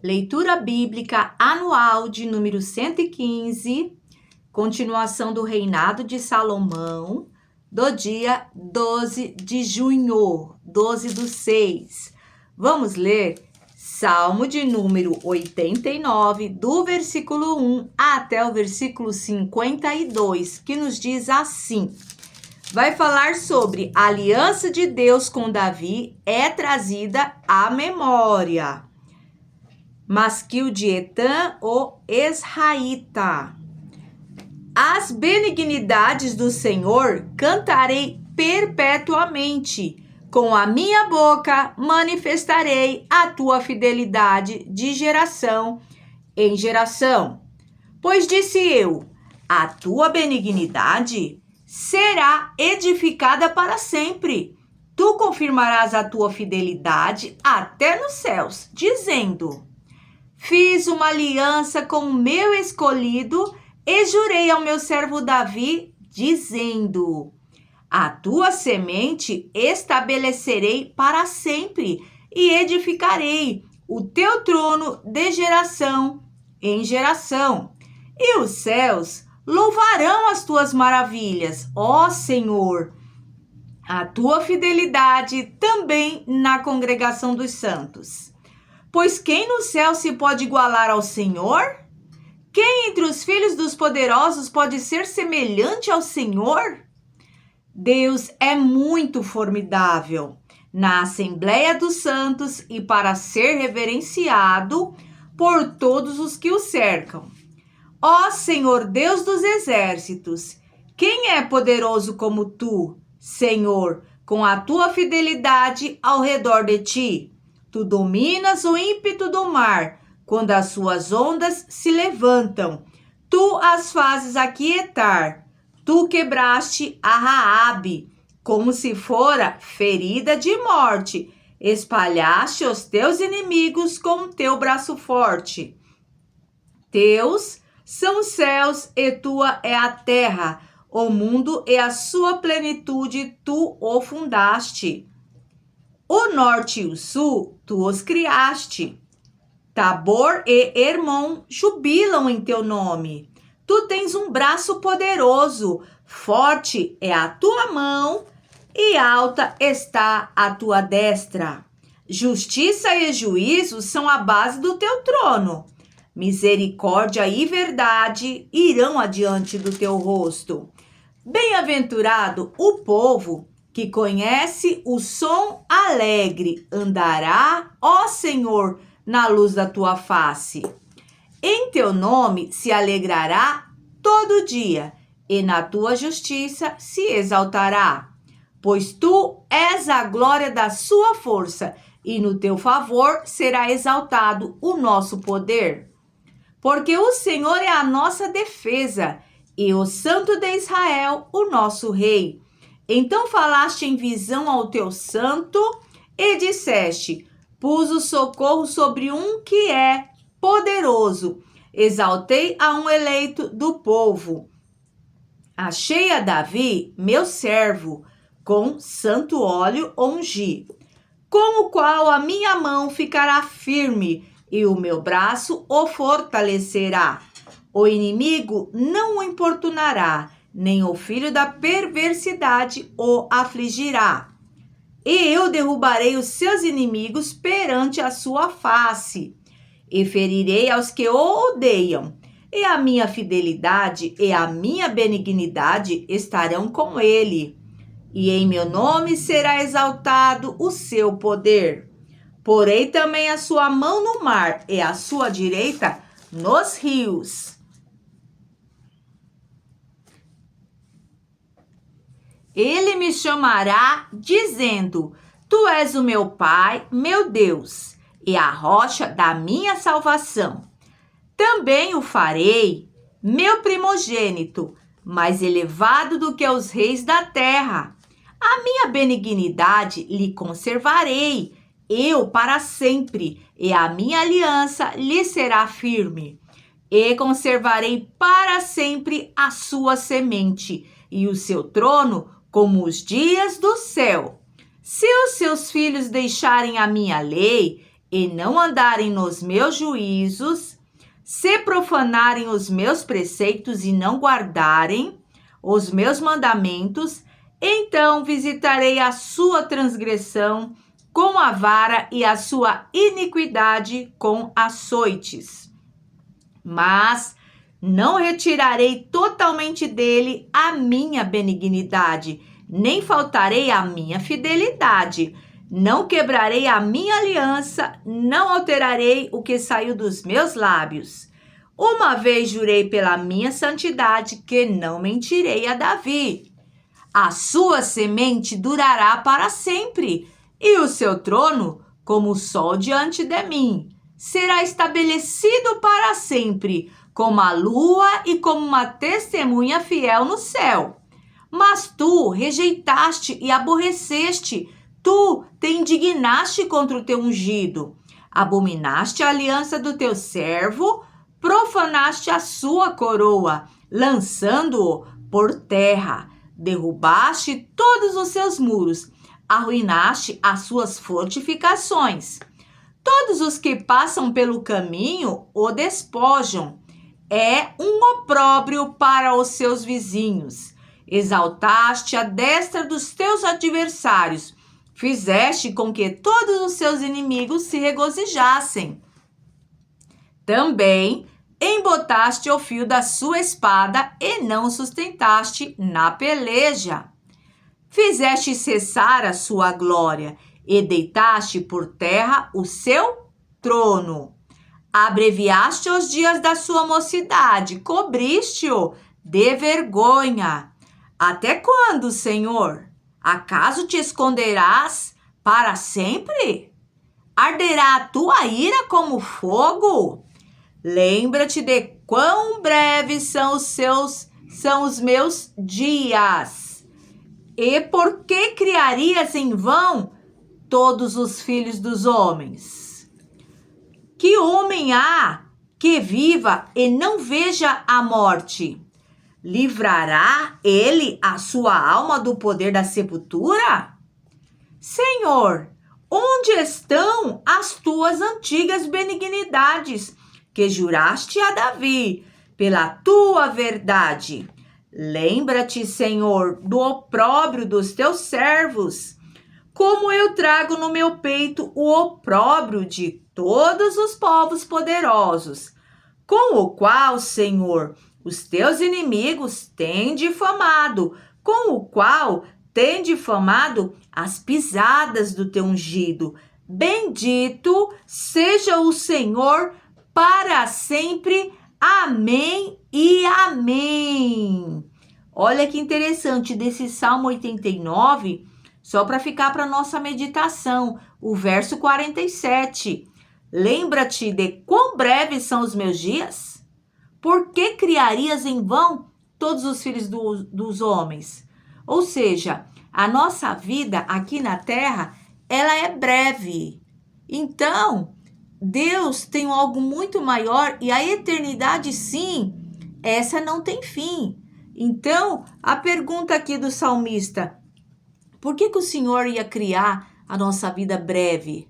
Leitura Bíblica Anual de número 115, continuação do reinado de Salomão, do dia 12 de junho, 12/6. Vamos ler Salmo de número 89, do versículo 1 até o versículo 52, que nos diz assim: vai falar sobre a aliança de Deus com Davi é trazida à memória. Masquil de Etã, o Esraíta. As benignidades do Senhor cantarei perpetuamente. Com a minha boca manifestarei a tua fidelidade de geração em geração. Pois disse eu, a tua benignidade será edificada para sempre. Tu confirmarás a tua fidelidade até nos céus, dizendo: fiz uma aliança com o meu escolhido e jurei ao meu servo Davi, dizendo: a tua semente estabelecerei para sempre e edificarei o teu trono de geração em geração. E os céus louvarão as tuas maravilhas, ó Senhor, a tua fidelidade também na congregação dos santos. Pois quem no céu se pode igualar ao Senhor? Quem entre os filhos dos poderosos pode ser semelhante ao Senhor? Deus é muito formidável na Assembleia dos Santos e para ser reverenciado por todos os que o cercam. Ó Senhor Deus dos exércitos, quem é poderoso como tu, Senhor, com a tua fidelidade ao redor de ti? Tu dominas o ímpeto do mar, quando as suas ondas se levantam. Tu as fazes aquietar. Tu quebraste a Raabe, como se fora ferida de morte. Espalhaste os teus inimigos com teu braço forte. Teus são os céus e tua é a terra. O mundo e a sua plenitude tu o fundaste. O norte e o sul, tu os criaste. Tabor e Hermon jubilam em teu nome. Tu tens um braço poderoso, forte é a tua mão e alta está a tua destra. Justiça e juízo são a base do teu trono. Misericórdia e verdade irão adiante do teu rosto. Bem-aventurado o povo que conhece o som alegre, andará, ó Senhor, na luz da tua face. Em teu nome se alegrará todo dia, e na tua justiça se exaltará. Pois tu és a glória da sua força, e no teu favor será exaltado o nosso poder. Porque o Senhor é a nossa defesa, e o Santo de Israel, o nosso rei. Então falaste em visão ao teu santo e disseste: pus o socorro sobre um que é poderoso. Exaltei a um eleito do povo. Achei a Davi, meu servo, com santo óleo ungi, com o qual a minha mão ficará firme e o meu braço o fortalecerá. O inimigo não o importunará, nem o filho da perversidade o afligirá. E eu derrubarei os seus inimigos perante a sua face, e ferirei aos que o odeiam, e a minha fidelidade e a minha benignidade estarão com ele, e em meu nome será exaltado o seu poder. Porei também a sua mão no mar e a sua direita nos rios. Ele me chamará, dizendo: tu és o meu Pai, meu Deus, e a rocha da minha salvação. Também o farei, meu primogênito, mais elevado do que os reis da terra. A minha benignidade lhe conservarei, eu para sempre, e a minha aliança lhe será firme. E conservarei para sempre a sua semente, e o seu trono como os dias do céu. Se os seus filhos deixarem a minha lei e não andarem nos meus juízos, se profanarem os meus preceitos e não guardarem os meus mandamentos, então visitarei a sua transgressão com a vara e a sua iniquidade com açoites. Mas não retirarei totalmente dele a minha benignidade, nem faltarei a minha fidelidade. Não quebrarei a minha aliança, não alterarei o que saiu dos meus lábios. Uma vez jurei pela minha santidade que não mentirei a Davi. A sua semente durará para sempre, e o seu trono, como o sol diante de mim, será estabelecido para sempre, como a lua e como uma testemunha fiel no céu. Mas tu rejeitaste e aborreceste, tu te indignaste contra o teu ungido, abominaste a aliança do teu servo, profanaste a sua coroa, lançando-o por terra, derrubaste todos os seus muros, arruinaste as suas fortificações. Todos os que passam pelo caminho o despojam, é um opróbrio para os seus vizinhos. Exaltaste a destra dos teus adversários, fizeste com que todos os seus inimigos se regozijassem. Também embotaste o fio da sua espada e não sustentaste na peleja. Fizeste cessar a sua glória e deitaste por terra o seu trono. Abreviaste os dias da sua mocidade, cobriste-o de vergonha. Até quando, Senhor? Acaso te esconderás para sempre? Arderá a tua ira como fogo? Lembra-te de quão breves são os meus dias. E por que criarias em vão todos os filhos dos homens? Que homem há que viva e não veja a morte? Livrará ele a sua alma do poder da sepultura? Senhor, onde estão as tuas antigas benignidades, que juraste a Davi pela tua verdade? Lembra-te, Senhor, do opróbrio dos teus servos, como eu trago no meu peito o opróbrio de todos os povos poderosos, com o qual, Senhor, os teus inimigos têm difamado, com o qual têm difamado as pisadas do teu ungido. Bendito seja o Senhor para sempre. Amém e amém. Olha que interessante desse Salmo 89, só para ficar para nossa meditação, o verso 47. Lembra-te de quão breves são os meus dias? Por que criarias em vão todos os filhos dos homens? Ou seja, a nossa vida aqui na terra, ela é breve. Então, Deus tem algo muito maior e a eternidade, sim, essa não tem fim. Então, a pergunta aqui do salmista, por que o Senhor ia criar a nossa vida breve?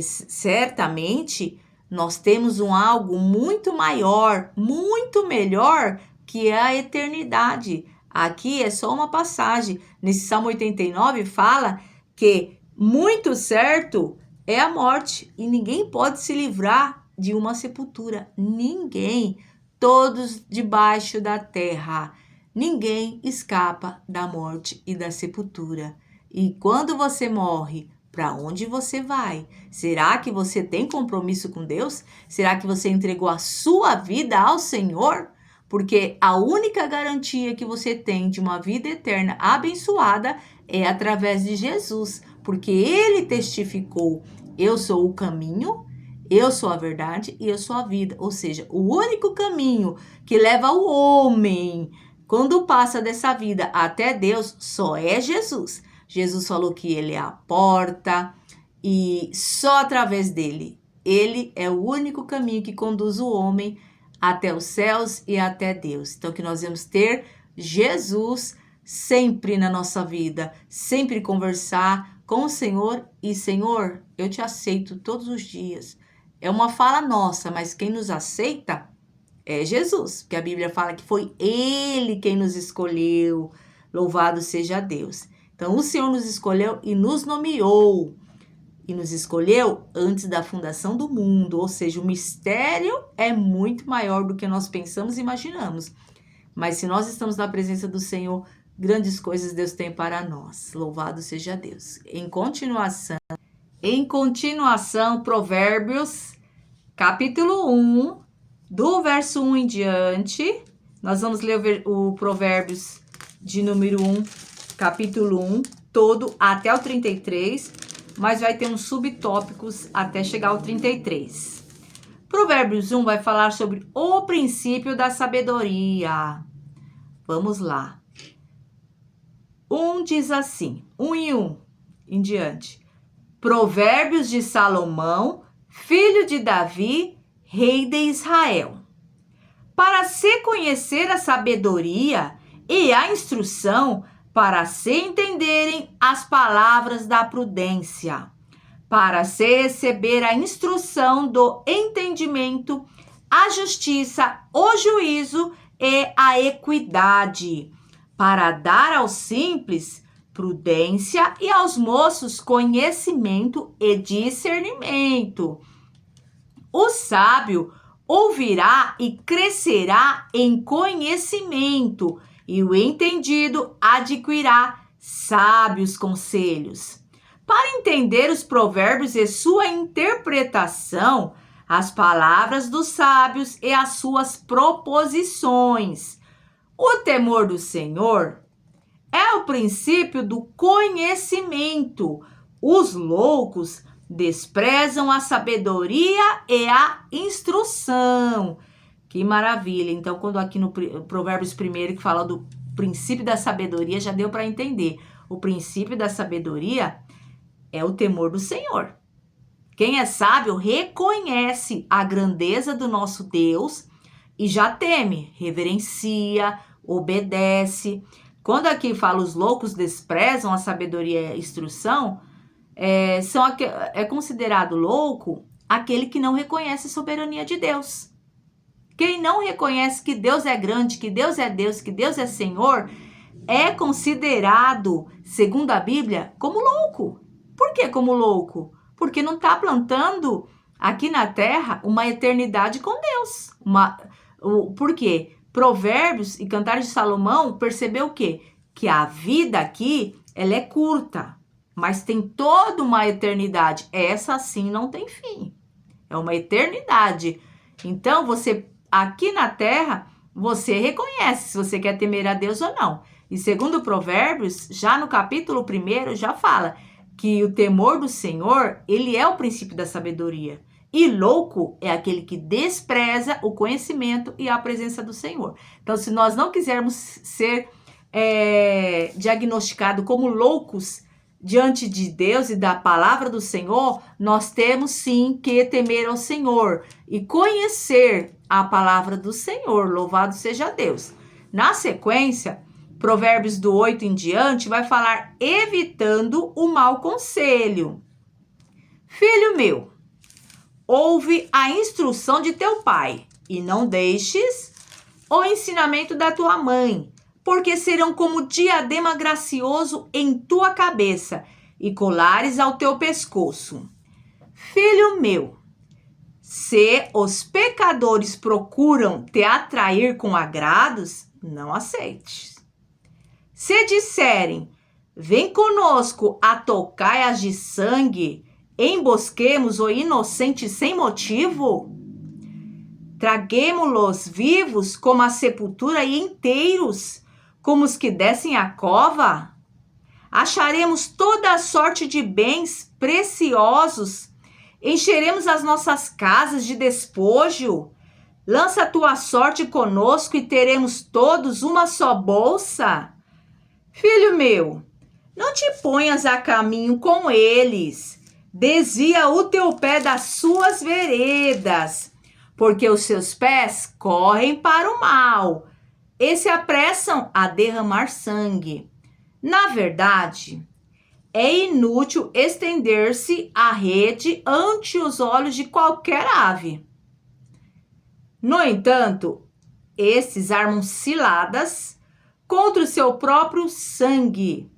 Certamente, nós temos algo muito maior, muito melhor, que é a eternidade. Aqui é só uma passagem. Nesse Salmo 89 fala que muito certo é a morte e ninguém pode se livrar de uma sepultura. Ninguém. Todos debaixo da terra. Ninguém escapa da morte e da sepultura. E quando você morre, para onde você vai? Será que você tem compromisso com Deus? Será que você entregou a sua vida ao Senhor? Porque a única garantia que você tem de uma vida eterna abençoada é através de Jesus. Porque Ele testificou, eu sou o caminho, eu sou a verdade e eu sou a vida. Ou seja, o único caminho que leva o homem, quando passa dessa vida até Deus, só é Jesus. Jesus falou que Ele é a porta e só através dele. Ele é o único caminho que conduz o homem até os céus e até Deus. Então, que nós vamos ter Jesus sempre na nossa vida, sempre conversar com o Senhor e Senhor, eu te aceito todos os dias. É uma fala nossa, mas quem nos aceita é Jesus, porque a Bíblia fala que foi Ele quem nos escolheu. Louvado seja Deus. Então, o Senhor nos escolheu e nos nomeou. E nos escolheu antes da fundação do mundo. Ou seja, o mistério é muito maior do que nós pensamos e imaginamos. Mas se nós estamos na presença do Senhor, grandes coisas Deus tem para nós. Louvado seja Deus. Em continuação, Provérbios, capítulo 1, do verso 1 em diante. Nós vamos ler o Provérbios de número 1, capítulo 1, todo até o 33, mas vai ter uns subtópicos até chegar ao 33. Provérbios 1 vai falar sobre o princípio da sabedoria. Vamos lá. 1 diz assim, 1 e 1 em diante. Provérbios de Salomão, filho de Davi, rei de Israel. Para se conhecer a sabedoria e a instrução, para se entenderem as palavras da prudência, para se receber a instrução do entendimento, a justiça, o juízo e a equidade, para dar aos simples prudência e aos moços conhecimento e discernimento. O sábio ouvirá e crescerá em conhecimento, e o entendido adquirirá sábios conselhos. Para entender os provérbios e sua interpretação, as palavras dos sábios e as suas proposições. O temor do Senhor é o princípio do conhecimento. Os loucos desprezam a sabedoria e a instrução. Que maravilha! Então, quando aqui no Provérbios 1 que fala do princípio da sabedoria, já deu para entender. O princípio da sabedoria é o temor do Senhor. Quem é sábio reconhece a grandeza do nosso Deus e já teme, reverencia, obedece. Quando aqui fala os loucos desprezam a sabedoria e a instrução, é considerado louco aquele que não reconhece a soberania de Deus. Quem não reconhece que Deus é grande, que Deus é Deus, que Deus é Senhor, é considerado, segundo a Bíblia, como louco. Por que como louco? Porque não está plantando aqui na terra uma eternidade com Deus. Por quê? Provérbios e Cantares de Salomão percebeu o quê? Que a vida aqui, ela é curta, mas tem toda uma eternidade. Essa sim não tem fim. É uma eternidade. Então, você aqui na terra, você reconhece se você quer temer a Deus ou não. E segundo Provérbios, já no capítulo 1, já fala que o temor do Senhor, ele é o princípio da sabedoria. E louco é aquele que despreza o conhecimento e a presença do Senhor. Então, se nós não quisermos ser diagnosticados como loucos diante de Deus e da palavra do Senhor, nós temos sim que temer ao Senhor e conhecer a palavra do Senhor. Louvado seja Deus. Na sequência, Provérbios do 8 em diante vai falar evitando o mau conselho. Filho meu, ouve a instrução de teu pai e não deixes o ensinamento da tua mãe, porque serão como diadema gracioso em tua cabeça e colares ao teu pescoço. Filho meu, se os pecadores procuram te atrair com agrados, não aceites. Se disserem, vem conosco a tocaias de sangue, embosquemos o inocente sem motivo, traguemo-los vivos como a sepultura e inteiros, como os que descem a cova, acharemos toda a sorte de bens preciosos, encheremos as nossas casas de despojo, lança a tua sorte conosco e teremos todos uma só bolsa. Filho meu, não te ponhas a caminho com eles, desvia o teu pé das suas veredas, porque os seus pés correm para o mal e se apressam a derramar sangue. Na verdade, é inútil estender-se a rede ante os olhos de qualquer ave. No entanto, estes armam ciladas contra o seu próprio sangue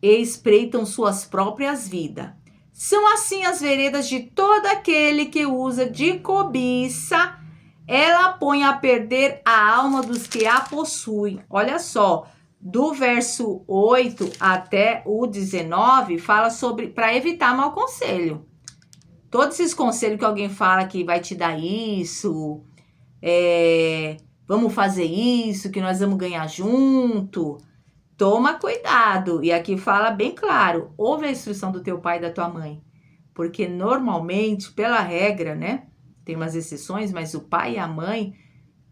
e espreitam suas próprias vidas. São assim as veredas de todo aquele que usa de cobiça, ela põe a perder a alma dos que a possuem. Olha só, do verso 8 até o 19, fala sobre para evitar mau conselho. Todos esses conselhos que alguém fala que vai te dar isso, vamos fazer isso, que nós vamos ganhar junto. Toma cuidado. E aqui fala bem claro, ouve a instrução do teu pai e da tua mãe. Porque normalmente, pela regra, né? Tem umas exceções, mas o pai e a mãe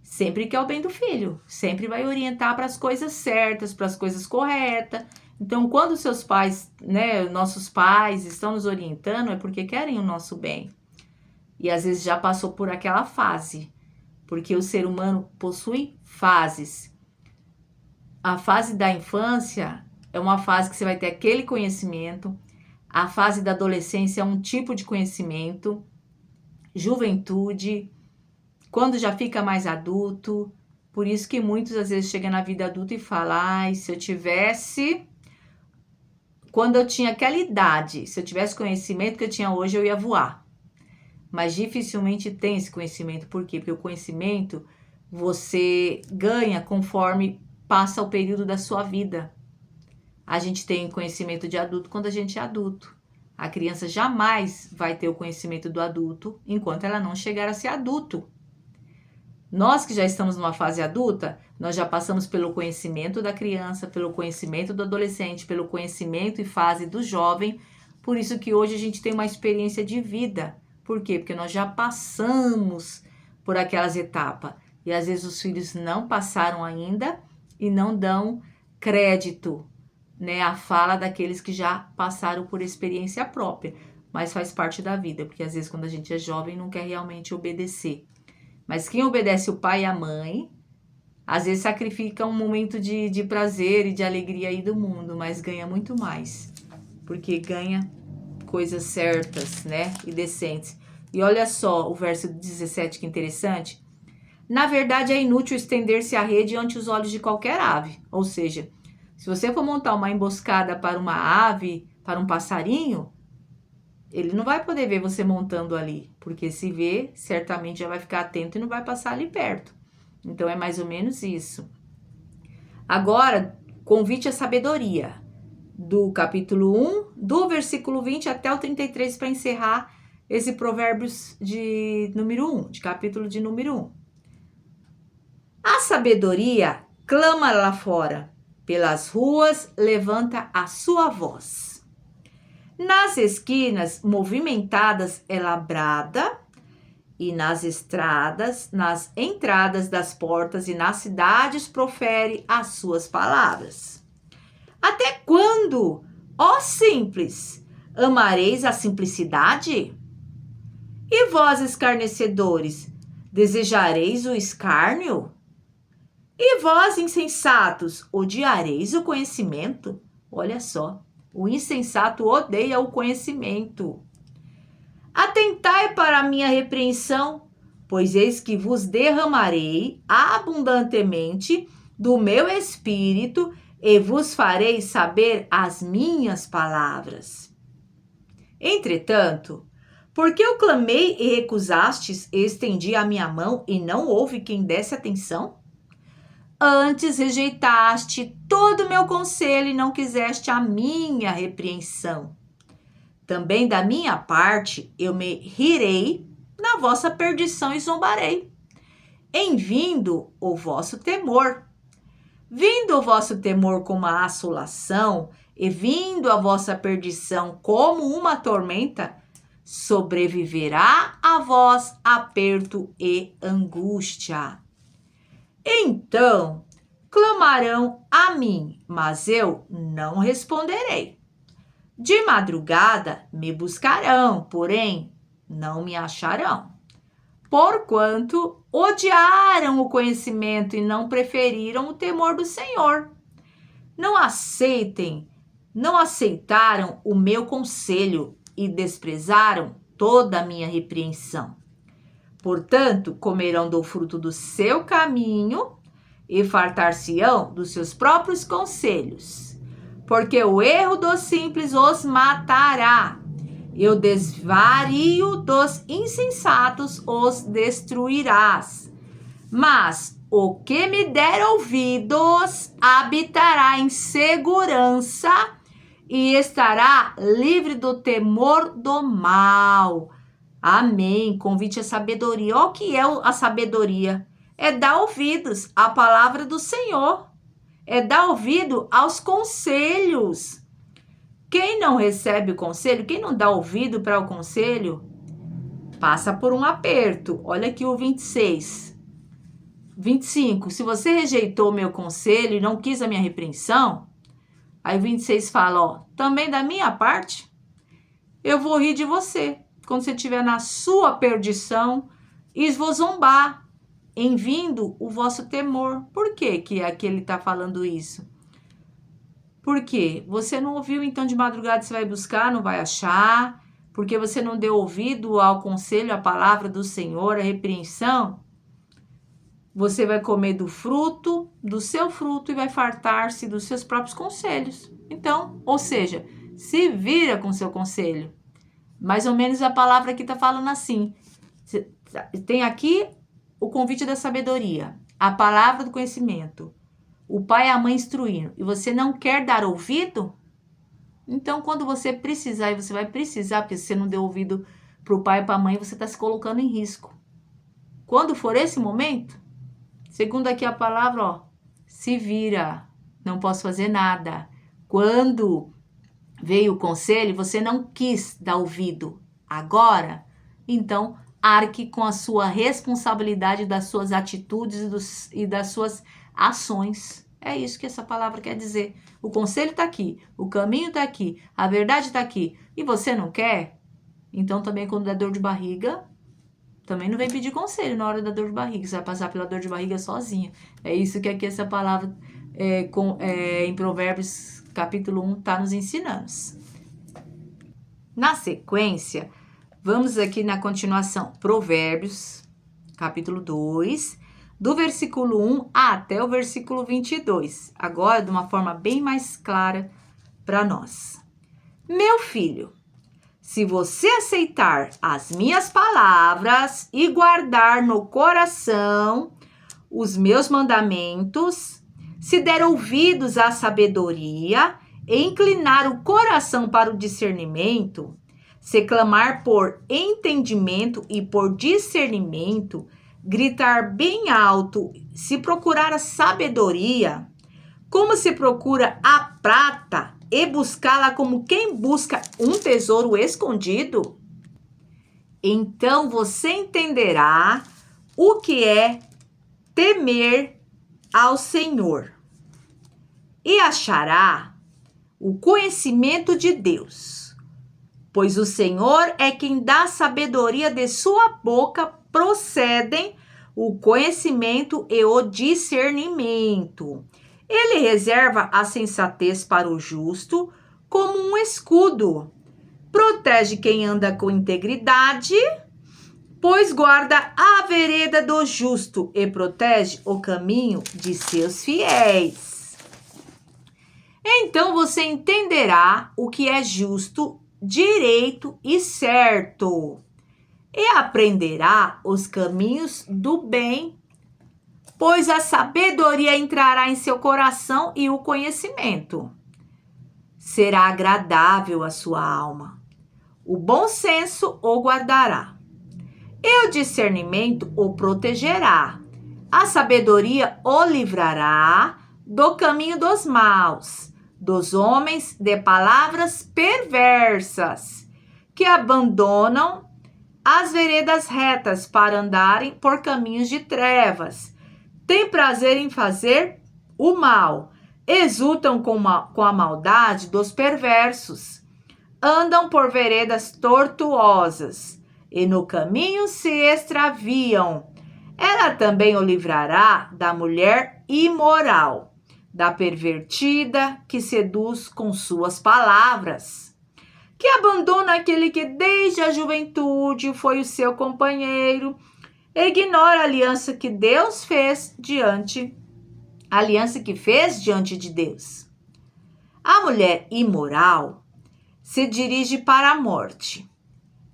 sempre quer o bem do filho. Sempre vai orientar para as coisas certas, para as coisas corretas. Então, quando seus pais, né, nossos pais estão nos orientando, é porque querem o nosso bem. E às vezes já passou por aquela fase. Porque o ser humano possui fases. A fase da infância é uma fase que você vai ter aquele conhecimento. A fase da adolescência é um tipo de conhecimento. Juventude, quando já fica mais adulto. Por isso que muitos às vezes chegam na vida adulta e falam: ai, se eu tivesse... Quando eu tinha aquela idade, se eu tivesse conhecimento que eu tinha hoje, eu ia voar. Mas dificilmente tem esse conhecimento. Por quê? Porque o conhecimento você ganha conforme passa o período da sua vida. A gente tem conhecimento de adulto quando a gente é adulto. A criança jamais vai ter o conhecimento do adulto enquanto ela não chegar a ser adulto. Nós que já estamos numa fase adulta, nós já passamos pelo conhecimento da criança, pelo conhecimento do adolescente, pelo conhecimento e fase do jovem. Por isso que hoje a gente tem uma experiência de vida. Por quê? Porque nós já passamos por aquelas etapas. E às vezes os filhos não passaram ainda e não dão crédito, né, à fala daqueles que já passaram por experiência própria. Mas faz parte da vida, porque às vezes quando a gente é jovem não quer realmente obedecer. Mas quem obedece o pai e a mãe, às vezes sacrifica um momento de prazer e de alegria aí do mundo, mas ganha muito mais. Porque ganha coisas certas, né, e decentes. E olha só o verso 17, que interessante. Na verdade, é inútil estender-se a rede ante os olhos de qualquer ave. Ou seja, se você for montar uma emboscada para uma ave, para um passarinho, ele não vai poder ver você montando ali, porque se vê, certamente já vai ficar atento e não vai passar ali perto. Então, é mais ou menos isso. Agora, convite à sabedoria, do capítulo 1, do versículo 20 até o 33, para encerrar esse Provérbios de número 1, de capítulo de número 1. A sabedoria clama lá fora, pelas ruas levanta a sua voz. Nas esquinas movimentadas é labrada, e nas estradas, nas entradas das portas e nas cidades profere as suas palavras. Até quando, ó simples, amareis a simplicidade? E vós, escarnecedores, desejareis o escárnio? E vós, insensatos, odiareis o conhecimento? Olha só. O insensato odeia o conhecimento. Atentai para a minha repreensão, pois eis que vos derramarei abundantemente do meu espírito e vos farei saber as minhas palavras. Entretanto, porque eu clamei e recusastes, estendi a minha mão e não houve quem desse atenção? Antes rejeitaste todo o meu conselho e não quiseste a minha repreensão. Também da minha parte eu me rirei na vossa perdição e zombarei, em vindo o vosso temor. Vindo o vosso temor como a assolação e vindo a vossa perdição como uma tormenta, sobreviverá a vós aperto e angústia. Então clamarão a mim, mas eu não responderei. De madrugada me buscarão, porém não me acharão. Porquanto odiaram o conhecimento e não preferiram o temor do Senhor. Não aceitem não aceitaram o meu conselho e desprezaram toda a minha repreensão. Portanto, comerão do fruto do seu caminho e fartar-se-ão dos seus próprios conselhos. Porque o erro dos simples os matará, e o desvario dos insensatos os destruirás. Mas o que me der ouvidos habitará em segurança e estará livre do temor do mal. Amém. Convite à sabedoria. O que é a sabedoria? É dar ouvidos à palavra do Senhor. É dar ouvido aos conselhos. Quem não recebe o conselho, quem não dá ouvido para o conselho, passa por um aperto. Olha aqui o 26. 25. Se você rejeitou o meu conselho e não quis a minha repreensão, aí 26 fala, ó, também da minha parte, eu vou rir de você. Quando você estiver na sua perdição, e vou zombar, em vindo o vosso temor. Por que aqui ele está falando isso? Porque você não ouviu, então de madrugada você vai buscar, não vai achar, porque você não deu ouvido ao conselho, à palavra do Senhor, a repreensão, você vai comer do fruto, do seu fruto e vai fartar-se dos seus próprios conselhos. Então, ou seja, se vira com seu conselho. Mais ou menos a palavra aqui está falando assim. Tem aqui o convite da sabedoria, a palavra do conhecimento, o pai e a mãe instruindo, e você não quer dar ouvido? Então, quando você precisar, e você vai precisar, porque se você não deu ouvido para o pai e para a mãe, você está se colocando em risco. Quando for esse momento, segundo aqui a palavra, ó, se vira, não posso fazer nada. Quando veio o conselho, você não quis dar ouvido. Agora, então, arque com a sua responsabilidade das suas atitudes e das suas ações. É isso que essa palavra quer dizer. O conselho está aqui, o caminho está aqui, a verdade está aqui. E você não quer? Então, também quando dá dor de barriga, também não vem pedir conselho na hora da dor de barriga. Você vai passar pela dor de barriga sozinha. É isso que aqui essa palavra em Provérbios capítulo 1 está nos ensinando. Na sequência, vamos aqui na continuação. Provérbios capítulo 2, do versículo 1 até o versículo 22. Agora, de uma forma bem mais clara para nós. Meu filho, se você aceitar as minhas palavras e guardar no coração os meus mandamentos, se der ouvidos à sabedoria e inclinar o coração para o discernimento, se clamar por entendimento e por discernimento, gritar bem alto, se procurar a sabedoria, como se procura a prata, e buscá-la como quem busca um tesouro escondido, então você entenderá o que é temer ao Senhor e achará o conhecimento de Deus, pois o Senhor é quem dá sabedoria, de sua boca procedem o conhecimento e o discernimento. Ele reserva a sensatez para o justo como um escudo. Protege quem anda com integridade, pois guarda a vereda do justo e protege o caminho de seus fiéis. Então você entenderá o que é justo, direito e certo, e aprenderá os caminhos do bem, pois a sabedoria entrará em seu coração e o conhecimento será agradável à sua alma. O bom senso o guardará, e o discernimento o protegerá. A sabedoria o livrará do caminho dos maus, dos homens de palavras perversas, que abandonam as veredas retas para andarem por caminhos de trevas. Tem prazer em fazer o mal, exultam com a maldade dos perversos, andam por veredas tortuosas e no caminho se extraviam. Ela também o livrará da mulher imoral, da pervertida que seduz com suas palavras, que abandona aquele que desde a juventude foi o seu companheiro, e ignora a aliança que fez diante de Deus. A mulher imoral se dirige para a morte,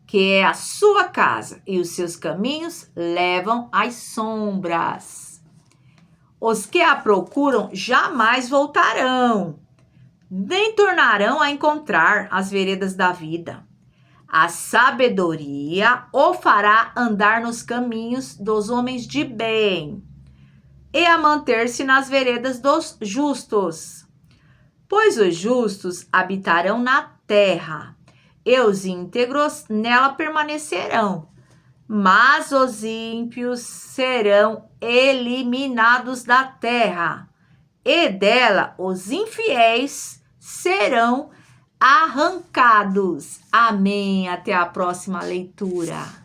que é a sua casa, e os seus caminhos levam às sombras. Os que a procuram jamais voltarão, nem tornarão a encontrar as veredas da vida. A sabedoria o fará andar nos caminhos dos homens de bem e a manter-se nas veredas dos justos. Pois os justos habitarão na terra, e os íntegros nela permanecerão, mas os ímpios serão eliminados da terra, e dela os infiéis serão arrancados. Amém. Até a próxima leitura.